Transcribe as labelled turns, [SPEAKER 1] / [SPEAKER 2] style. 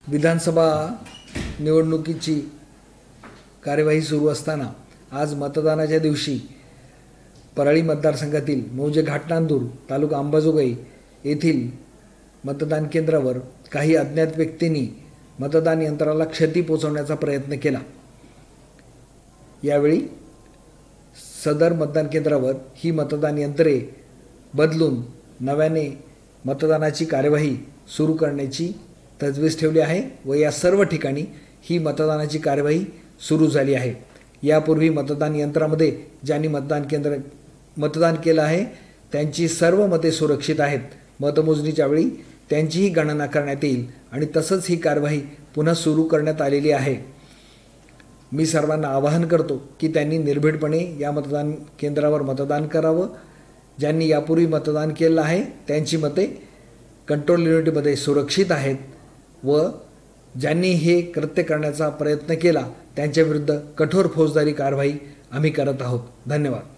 [SPEAKER 1] विधानसभा निवडणुकीची कार्यवाही सुरू असताना आज मतदानाच्या दिवशी परळी मतदारसंघातील मौजे घाटनांदूर तालुका अंबाजोगाई येथील मतदान केंद्रावर काही अज्ञात व्यक्तींनी मतदान यंत्राला क्षती पोहोचवण्याचा प्रयत्न केला। यावेळी सदर मतदान केंद्रावर ही मतदान यंत्रे बदलून नव्याने मतदानाची कार्यवाही सुरू करण्याची तजवीज ठेवली आहे व या सर्व ठिकाणी ही मतदानाची कार्यवाही सुरू झाली आहे। यापूर्वी मतदान यंत्रामध्ये ज्यांनी मतदान केलं आहे त्यांची सर्व मते सुरक्षित आहेत। मतमोजणीच्या वेळी त्यांचीही गणना करण्यात येईल आणि तसंच ही कार्यवाही पुन्हा सुरू करण्यात आलेली आहे। मी सर्वांना आवाहन करतो की त्यांनी निर्भीडपणे या मतदान केंद्रावर मतदान करावं। ज्यांनी यापूर्वी मतदान केलं आहे त्यांची मते कंट्रोल युनिटमध्ये सुरक्षित आहेत व ज्यांनी हे कृत्य करण्याचा प्रयत्न केला त्यांच्याविरुद्ध कठोर फौजदारी कारवाई आम्ही करत आहोत। धन्यवाद।